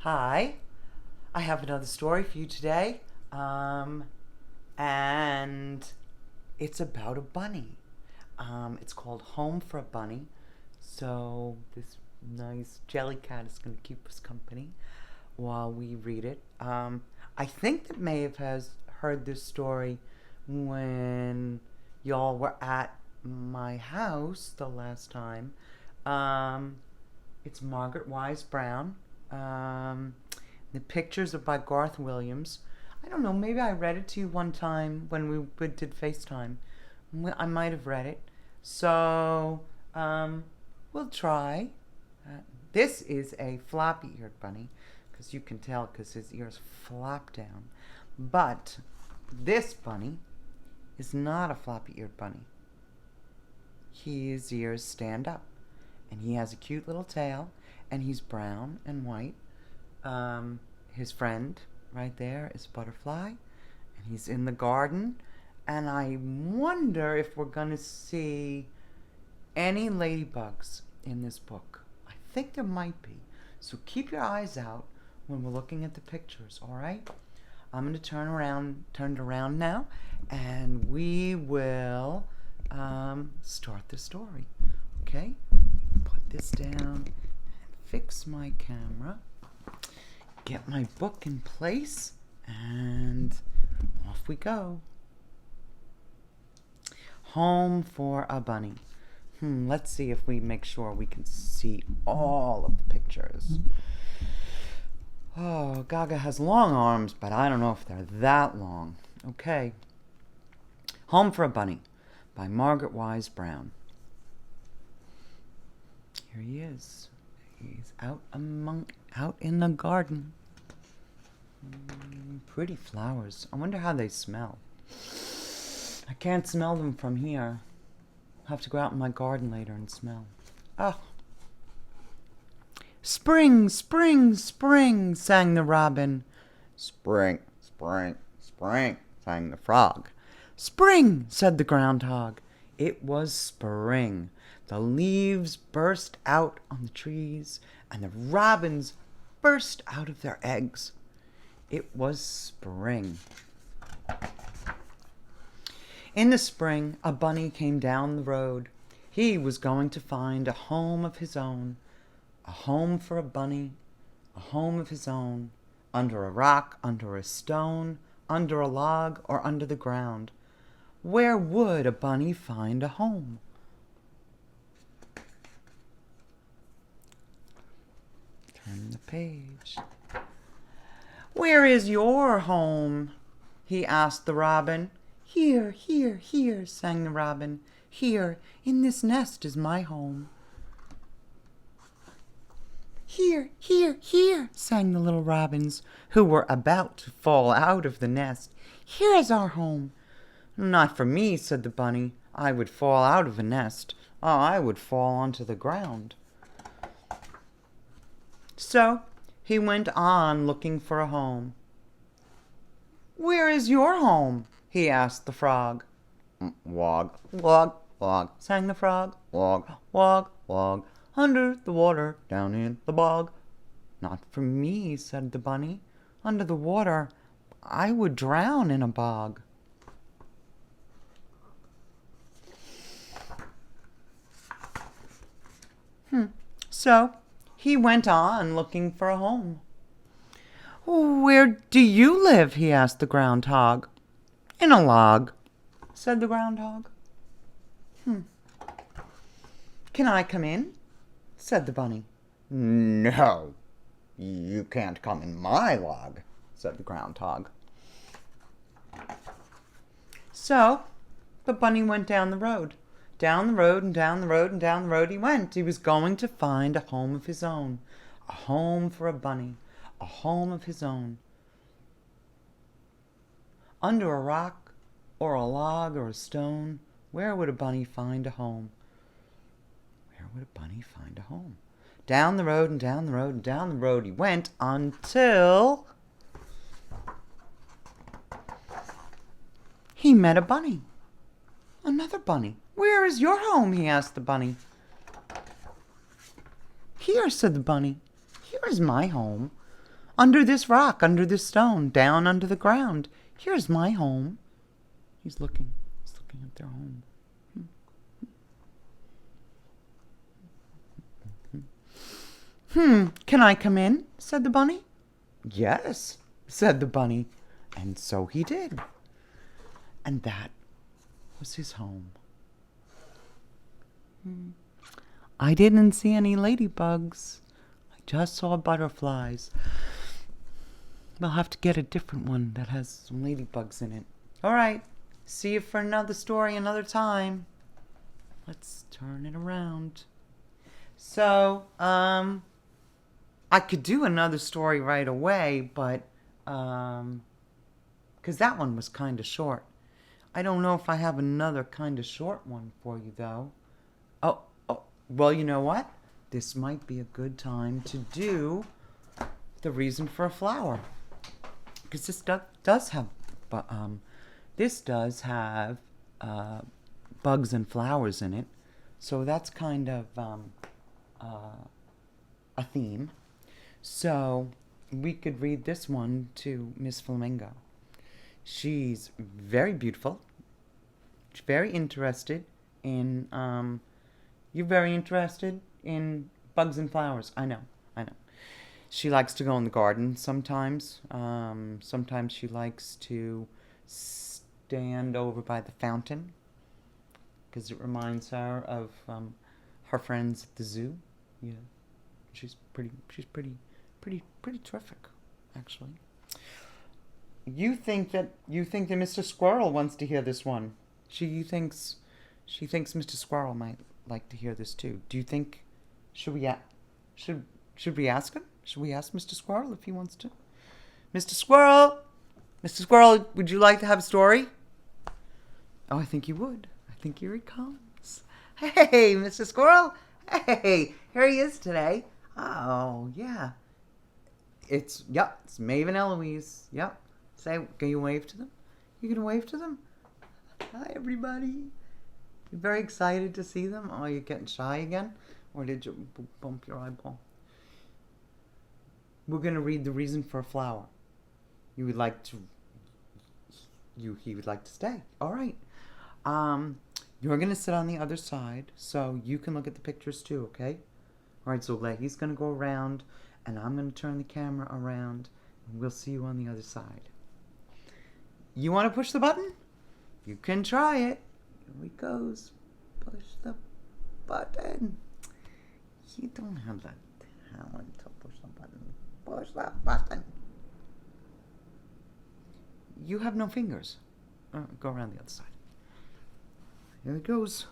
Hi, I have another story for you today. And it's about a bunny. It's called Home for a Bunny. So this nice jelly cat is going to keep us company while we read it. I think that Maeve has heard this story when y'all were at my house the last time. Um, it's Margaret Wise Brown. Um, the pictures are by Garth Williams. I don't know, maybe I read it to you one time when we did FaceTime. I might have read it. So, we'll try. This is a floppy-eared bunny, because you can tell because his ears flop down. But this bunny is not a floppy-eared bunny. His ears stand up, and he has a cute little tail, and he's brown and white. His friend right there is Butterfly, and he's in the garden, and I wonder if we're going to see any ladybugs in this book. I think there might be, so keep your eyes out when we're looking at the pictures, all right? I'm going to turn it around now, and we will start the story, okay? Put this down, fix my camera, get my book in place, and off we go. Home for a Bunny. Let's see if we make sure we can see all of the pictures. Oh, Gaga has long arms, but I don't know if they're that long. Okay. Home for a Bunny by Margaret Wise Brown. Here he is. He's out in the garden. Pretty flowers. I wonder how they smell. I can't smell them from here. I'll have to go out in my garden later and smell. Oh. Spring, spring, spring, sang the robin. Spring, spring, spring, sang the frog. Spring, said the groundhog. It was spring. The leaves burst out on the trees, and the robins burst out of their eggs. It was spring. In the spring, a bunny came down the road. He was going to find a home of his own. A home for a bunny, a home of his own. Under a rock, under a stone, under a log, or under the ground. Where would a bunny find a home? Turn the page. Where is your home? He asked the robin. Here, here, here, sang the robin. Here, in this nest is my home. Here, here, here, sang the little robins, who were about to fall out of the nest. Here is our home. Not for me, said the bunny. I would fall out of a nest. I would fall onto the ground. So he went on looking for a home. Where is your home? He asked the frog. Wog, wog, wog, sang the frog. Wog, wog, wog, under the water, down in the bog. Not for me, said the bunny. Under the water, I would drown in a bog. So he went on looking for a home. Where do you live? He asked the groundhog. In a log, said the groundhog. Can I come in? Said the bunny. No, you can't come in my log, said the groundhog. So the bunny went down the road. Down the road and down the road and down the road he went. He was going to find a home of his own. A home for a bunny. A home of his own. Under a rock or a log or a stone, where would a bunny find a home? Where would a bunny find a home? Down the road and down the road and down the road he went until he met a bunny. Another bunny. Where is your home? He asked the bunny. Here, said the bunny. Here is my home. Under this rock, under this stone, down under the ground. Here's my home. He's looking at their home. Can I come in? Said the bunny. Yes, said the bunny. And so he did. And that was his home. I didn't see any ladybugs. I just saw butterflies. We'll have to get a different one that has some ladybugs in it. All right. See you for another story another time. Let's turn it around. So, I could do another story right away, but, because that one was kind of short. I don't know if I have another kind of short one for you, though. Oh, well, you know what? This might be a good time to do the reason for a flower. Because this does have bugs and flowers in it. So that's kind of a theme. So we could read this one to Miss Flamingo. She's very beautiful. She's very interested in, you're very interested in bugs and flowers. I know. She likes to go in the garden sometimes. Sometimes she likes to stand over by the fountain because it reminds her of her friends at the zoo. Yeah, she's pretty terrific, actually. You think that Mr. Squirrel wants to hear this one. She thinks Mr. Squirrel might like to hear this too. Do you think should we ask him? Should we ask Mr. Squirrel if he wants to? Mr. Squirrel, would you like to have a story? Oh, I think he would. I think here he comes. Hey, Mr. Squirrel. Hey, here he is today. Oh, yeah. It's Maeve and Eloise. Yep. Can you wave to them? You can wave to them? Hi, everybody. You're very excited to see them? Oh, you're getting shy again? Or did you bump your eyeball? We're going to read the reason for a flower. He would like to stay. All right. You're going to sit on the other side so you can look at the pictures too, okay? All right, so he's going to go around and I'm going to turn the camera around and we'll see you on the other side. You want to push the button? You can try it. Here he goes. Push the button. You don't have that talent to push the button. Push that button. You have no fingers. Go around the other side. Here it goes.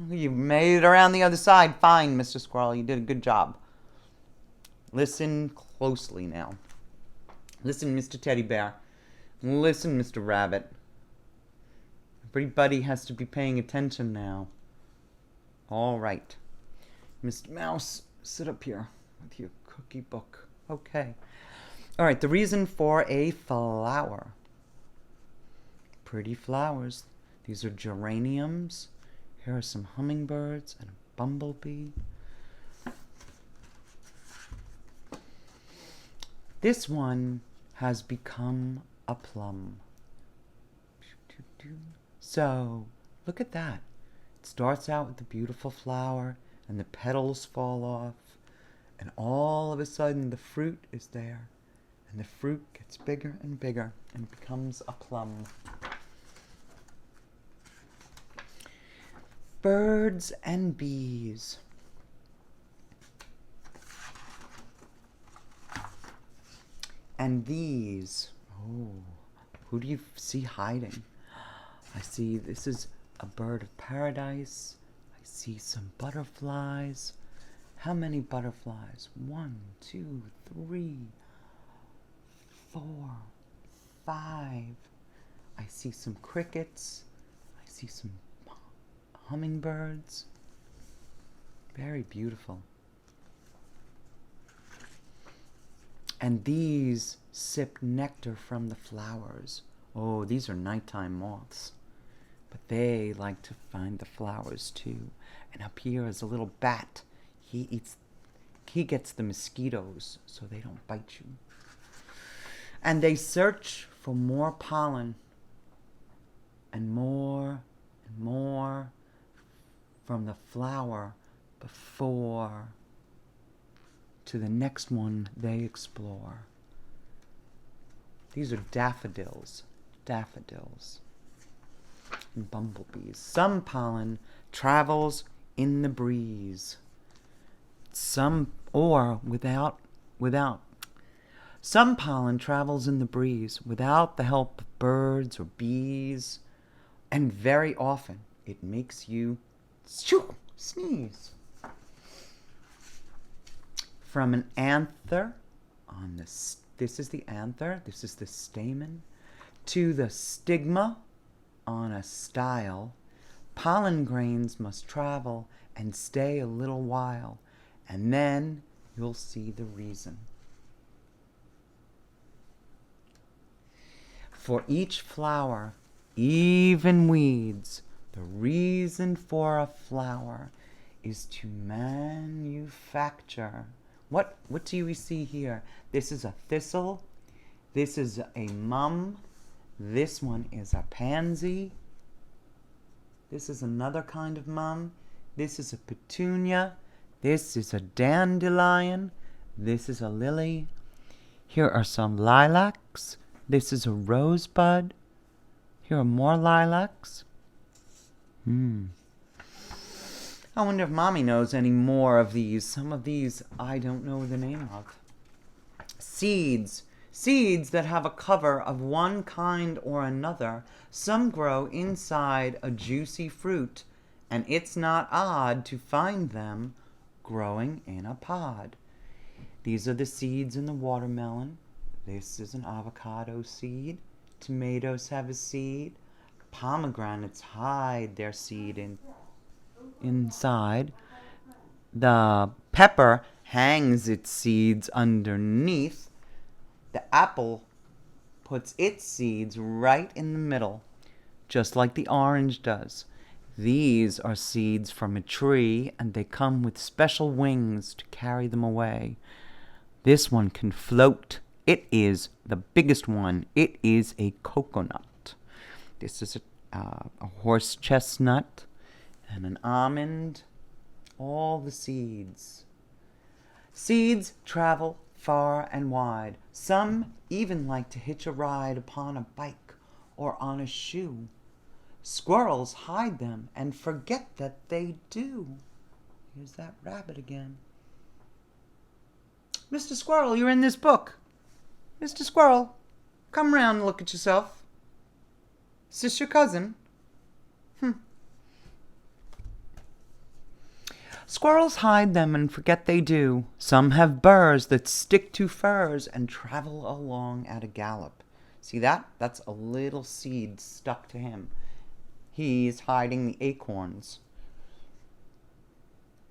You made it around the other side. Fine, Mr. Squirrel. You did a good job. Listen closely now. Listen, Mr. Teddy Bear. Listen, Mr. Rabbit. Everybody has to be paying attention now. All right. Mr. Mouse, sit up here with your cookie book. Okay. All right, the reason for a flower. Pretty flowers. These are geraniums. Here are some hummingbirds and a bumblebee. This one has become a plum. So, look at that. It starts out with a beautiful flower, and the petals fall off, and all of a sudden the fruit is there, and the fruit gets bigger and bigger and becomes a plum. Birds and bees. And these, who do you see hiding? I see this is a bird of paradise. I see some butterflies. How many butterflies? 1, 2, 3, 4, 5. I see some crickets. I see some hummingbirds. Very beautiful. And these sip nectar from the flowers. Oh, these are nighttime moths. but they like to find the flowers too. And up here is a little bat. He gets the mosquitoes so they don't bite you. And they search for more pollen and more from the flower before to the next one they explore. These are daffodils and bumblebees. Some pollen travels in the breeze. Some pollen travels in the breeze without the help of birds or bees, and very often it makes you sneeze. From an anther this is the anther, this is the stamen, to the stigma on a style, pollen grains must travel and stay a little while, and then you'll see the reason. For each flower, even weeds, the reason for a flower is to manufacture. What do we see here? This is a thistle. This is a mum. This one is a pansy. This is another kind of mum. This is a petunia. This is a dandelion. This is a lily. Here are some lilacs. This is a rosebud. Here are more lilacs. I wonder if Mommy knows any more of these. Some of these I don't know the name of. Seeds. Seeds that have a cover of one kind or another. Some grow inside a juicy fruit, and it's not odd to find them growing in a pod. These are the seeds in the watermelon. This is an avocado seed. Tomatoes have a seed. Pomegranates hide their seed inside. The pepper hangs its seeds underneath. The apple puts its seeds right in the middle, just like the orange does. These are seeds from a tree, and they come with special wings to carry them away. This one can float. It is the biggest one. It is a coconut. This is a horse chestnut and an almond. All the seeds. Seeds travel far and wide. Some even like to hitch a ride upon a bike or on a shoe. Squirrels hide them and forget that they do. Here's that rabbit again. Mr. Squirrel, you're in this book. Mr. Squirrel, come round and look at yourself. Is this your cousin? Squirrels hide them and forget they do. Some have burrs that stick to furs and travel along at a gallop. See that? That's a little seed stuck to him. He's hiding the acorns.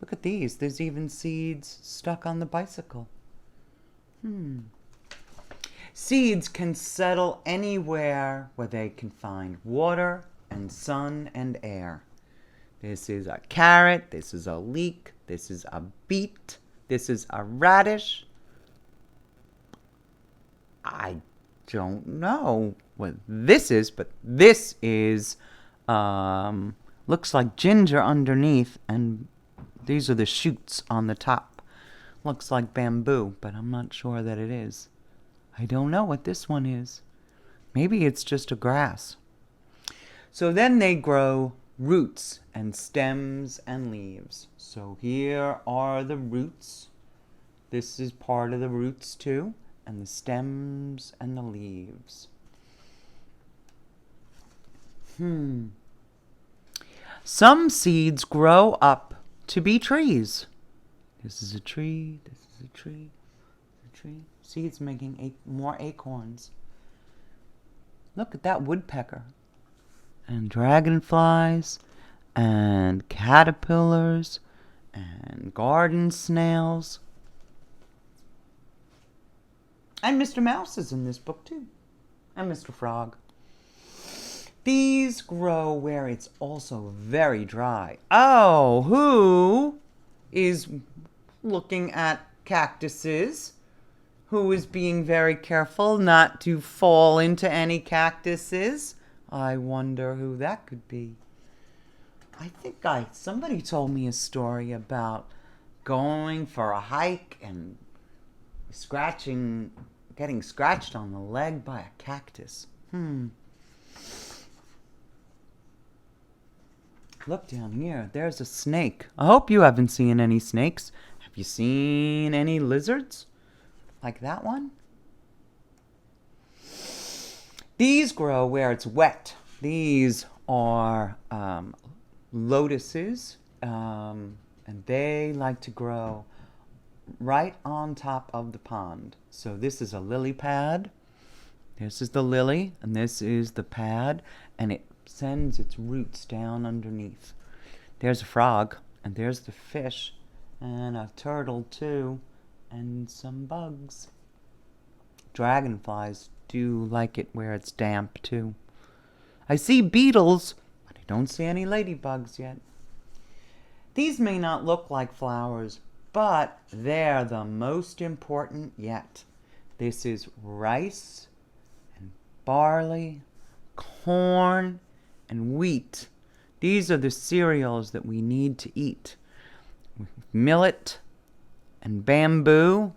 Look at these. There's even seeds stuck on the bicycle. Seeds can settle anywhere where they can find water and sun and air. This is a carrot, this is a leek, this is a beet, this is a radish. I don't know what this is, but this is, looks like ginger underneath, and these are the shoots on the top. Looks like bamboo, but I'm not sure that it is. I don't know what this one is. Maybe it's just a grass. So then they grow roots and stems and leaves. So here are the roots. This is part of the roots too, and the stems and the leaves. Some seeds grow up to be trees. This is a tree, this is a tree, a tree. Seeds making more acorns. Look at that woodpecker. And dragonflies, and caterpillars, and garden snails. And Mr. Mouse is in this book too. And Mr. Frog. These grow where it's also very dry. Oh, who is looking at cactuses? Who is being very careful not to fall into any cactuses? I wonder who that could be. I think somebody told me a story about going for a hike and getting scratched on the leg by a cactus. Look down here. There's a snake. I hope you haven't seen any snakes. Have you seen any lizards? Like that one? These grow where it's wet. These are lotuses, and they like to grow right on top of the pond. So this is a lily pad. This is the lily, and this is the pad, and it sends its roots down underneath. There's a frog, and there's the fish, and a turtle too, and some bugs. Dragonflies do like it where it's damp too. I see beetles, but I don't see any ladybugs yet. These may not look like flowers, but they're the most important yet. This is rice and barley, corn, and wheat. These are the cereals that we need to eat. Millet and bamboo,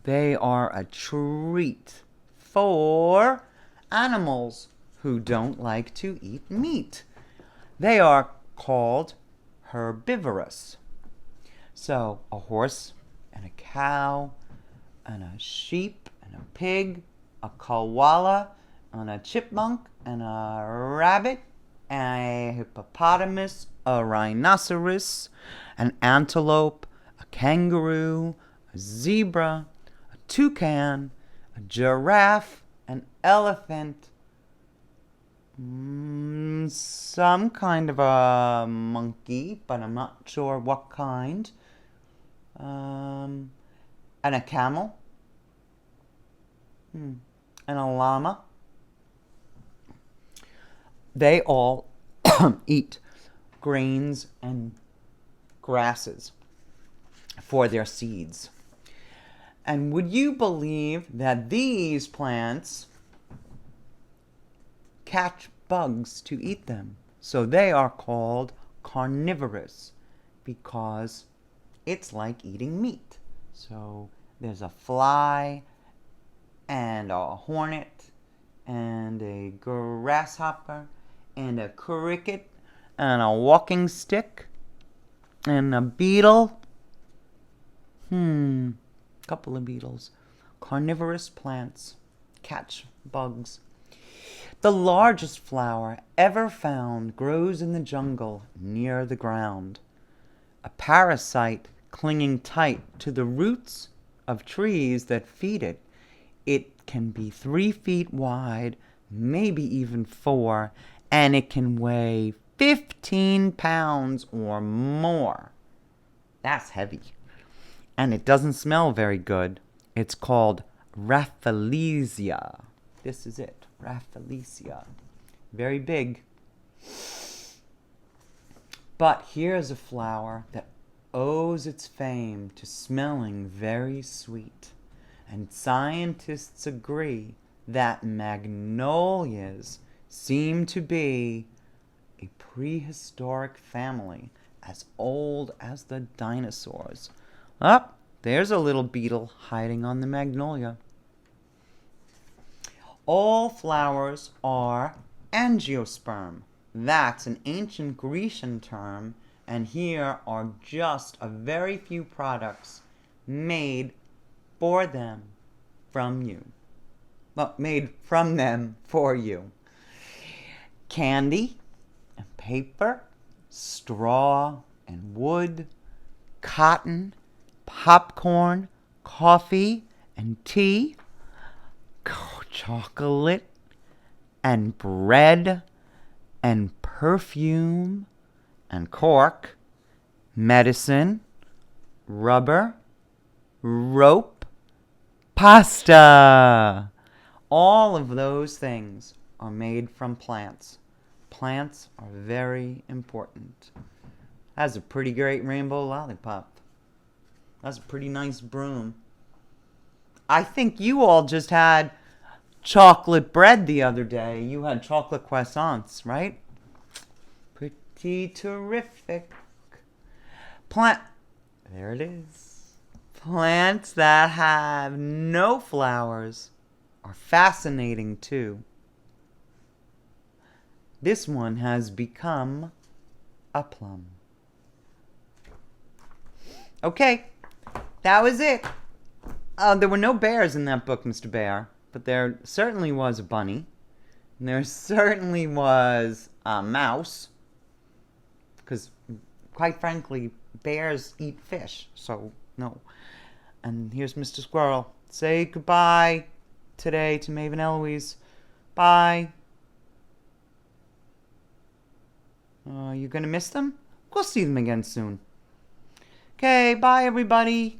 they are a treat for animals who don't like to eat meat. They are called herbivorous. So a horse and a cow and a sheep and a pig, a koala and a chipmunk and a rabbit, a hippopotamus, a rhinoceros, an antelope, a kangaroo, a zebra, a toucan, a giraffe, an elephant, some kind of a monkey, but I'm not sure what kind, and a camel, and a llama. They all eat grains and grasses for their seeds. And would you believe that these plants catch bugs to eat them? So they are called carnivorous because it's like eating meat. So there's a fly and a hornet and a grasshopper and a cricket and a walking stick and a beetle. Couple of beetles. Carnivorous plants catch bugs. The largest flower ever found grows in the jungle near the ground. A parasite clinging tight to the roots of trees that feed it. It can be 3 feet wide, maybe even 4, and it can weigh 15 pounds or more. That's heavy. And it doesn't smell very good. It's called Rafflesia. This is it, Rafflesia. Very big. But here's a flower that owes its fame to smelling very sweet. And scientists agree that magnolias seem to be a prehistoric family as old as the dinosaurs. Up, there's a little beetle hiding on the magnolia. All flowers are angiosperm. That's an ancient Grecian term, and here are just a very few products made for them from you. Well, made from them for you. Candy and paper, straw and wood, cotton, popcorn, coffee and tea, chocolate and bread and perfume and cork, medicine, rubber, rope, pasta. All of those things are made from plants. Plants are very important. That's a pretty great rainbow lollipop. That's a pretty nice broom. I think you all just had chocolate bread the other day. You had chocolate croissants, right? Pretty terrific. There it is. Plants that have no flowers are fascinating too. This one has become a plum. Okay, that was it. There were no bears in that book, Mr. Bear, but there certainly was a bunny. And there certainly was a mouse. Because, quite frankly, bears eat fish, so no. And here's Mr. Squirrel. Say goodbye today to Maeve and Eloise. Bye. You gonna miss them? We'll see them again soon. Okay, bye everybody.